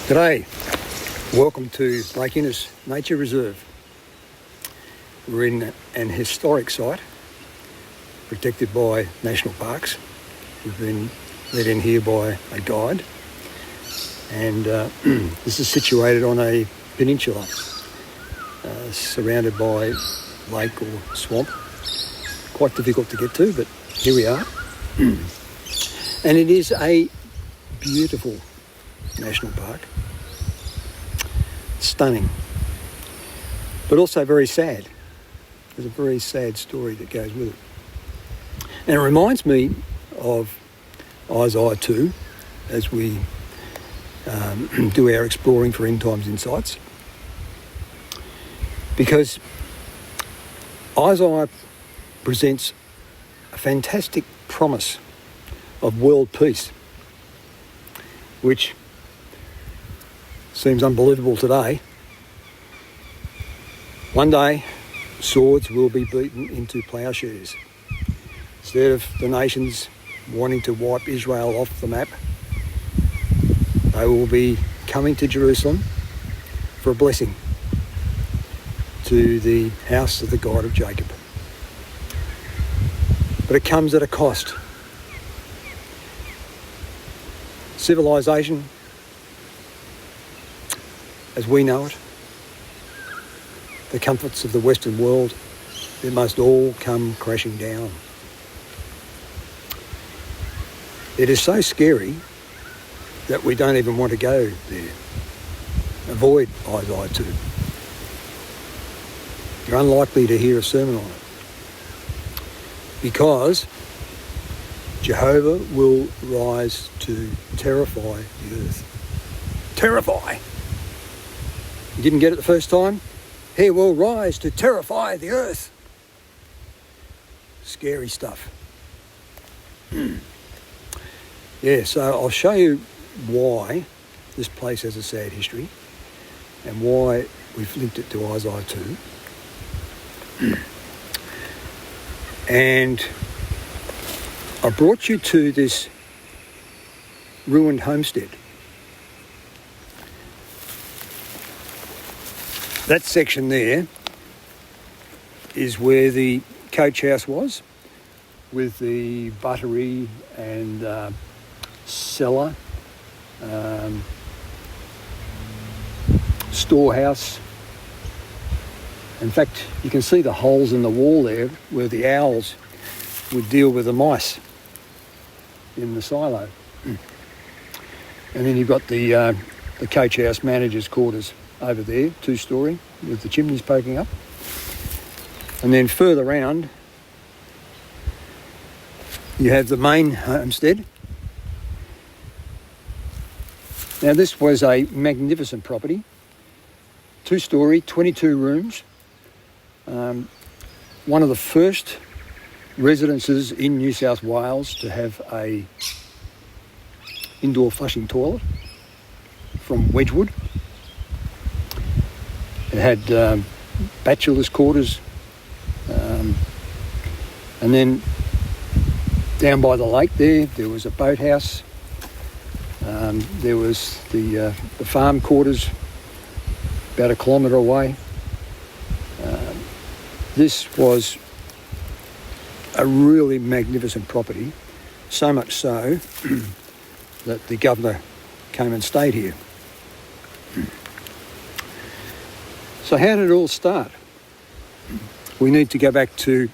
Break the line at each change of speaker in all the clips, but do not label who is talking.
G'day, welcome to Lake Innes Nature Reserve. We're in an historic site protected by national parks. We've been led in here by a guide, and this is situated on a peninsula surrounded by lake or swamp. Quite difficult to get to, but here we are. And it is a beautiful national park. Stunning, but also very sad. There's a very sad story that goes with it. And it reminds me of Isaiah 2 as we do our exploring for end times insights. Because Isaiah presents a fantastic promise of world peace, which seems unbelievable today. One day, swords will be beaten into ploughshares. Instead of the nations wanting to wipe Israel off the map, they will be coming to Jerusalem for a blessing to the house of the God of Jacob. But it comes at a cost. Civilization, as we know it, the comforts of the Western world, they must all come crashing down. It is so scary that we don't even want to go there. Avoid Isaiah 2. You're unlikely to hear a sermon on it, because Jehovah will rise to terrify the earth. Terrify! You didn't get it the first time? He will rise to terrify the earth. Scary stuff. Yeah, so I'll show you why this place has a sad history and why we've linked it to Isaiah 2. And I brought you to this ruined homestead. That section there is where the coach house was, with the buttery and cellar, storehouse. In fact, you can see the holes in the wall there where the owls would deal with the mice in the silo. And then you've got the coach house manager's quarters over there, 2-storey, with the chimneys poking up. And then further round, you have the main homestead. Now, this was a magnificent property, 2-storey, 22 rooms. One of the first residences in New South Wales to have a indoor flushing toilet from Wedgwood. It had bachelor's quarters, and then down by the lake there was a boathouse. There was the farm quarters about a kilometre away. This was a really magnificent property, so much so that the governor came and stayed here. So how did it all start? We need to go back to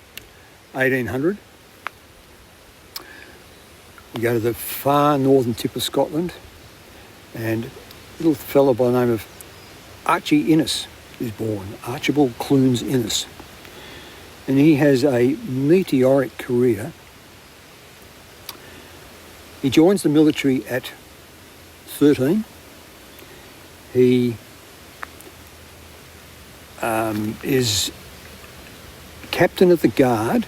1800. We go to the far northern tip of Scotland, and a little fellow by the name of Archie Innes is born, Archibald Clunes Innes. And he has a meteoric career. He joins the military at 13. He is captain of the guard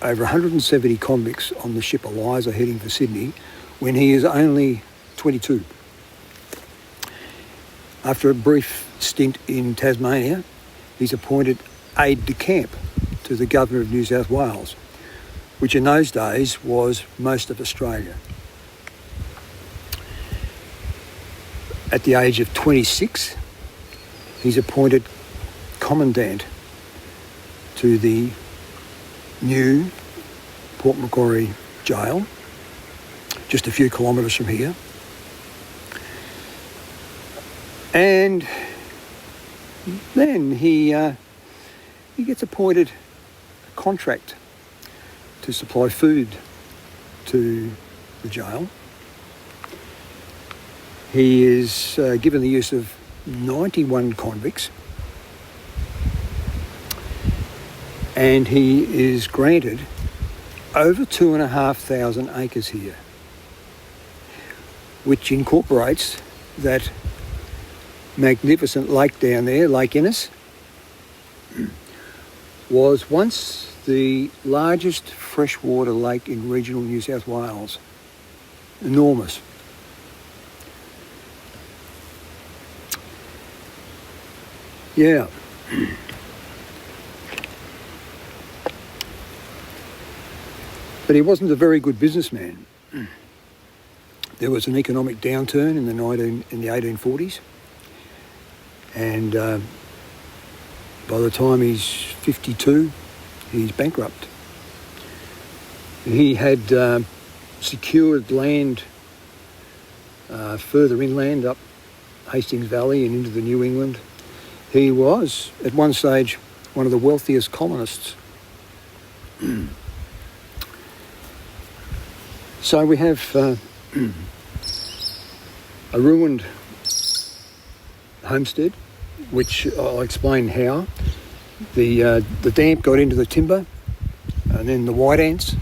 over 170 convicts on the ship Eliza heading for Sydney when he is only 22. After a brief stint in Tasmania, he's appointed aide-de-camp to the Governor of New South Wales, which in those days was most of Australia. at the age of 26, he's appointed commandant to the new Port Macquarie jail, just a few kilometres from here. And then he gets appointed a contract to supply food to the jail. He is given the use of 91 convicts, and he is granted over 2,500 acres here, which incorporates that magnificent lake down there, Lake Innes, was once the largest freshwater lake in regional New South Wales. Enormous. Yeah. But he wasn't a very good businessman. There was an economic downturn in the 1840s, and by the time he's 52, he's bankrupt. He had secured land further inland up Hastings Valley and into the New England. He was, at one stage, one of the wealthiest colonists. So we have a ruined homestead, which I'll explain how. The damp got into the timber, and then the white ants,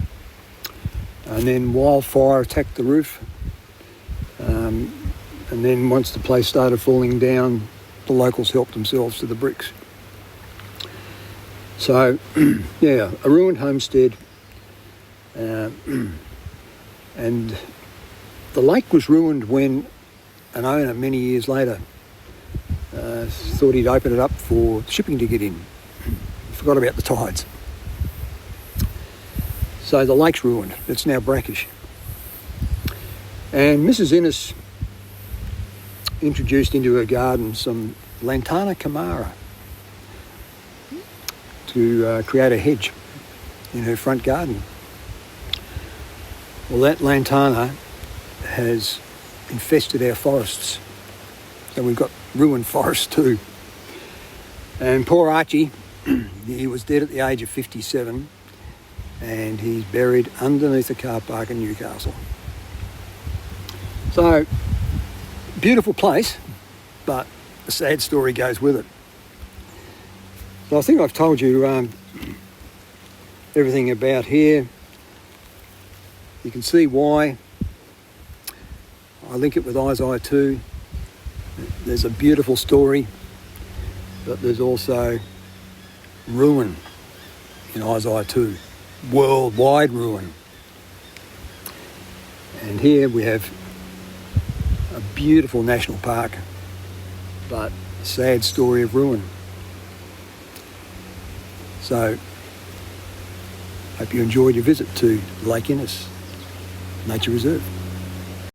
and then wildfire attacked the roof. And then once the place started falling down, the locals helped themselves to the bricks. So, yeah, a ruined homestead. And the lake was ruined when an owner many years later thought he'd open it up for shipping to get in. Forgot about the tides. So the lake's ruined. It's now brackish. And Mrs. Innes introduced into her garden some Lantana Camara to create a hedge in her front garden. Well, that Lantana has infested our forests. So we've got ruined forests too. And poor Archie, he was dead at the age of 57, and he's buried underneath a car park in Newcastle. So, beautiful place, but a sad story goes with it. So I think I've told you everything about here. You can see why I link it with Isaiah 2. There's a beautiful story, but there's also ruin in Isaiah 2, worldwide ruin. And here we have a beautiful national park, but a sad story of ruin. So, hope you enjoyed your visit to Lake Innes Nature Reserve.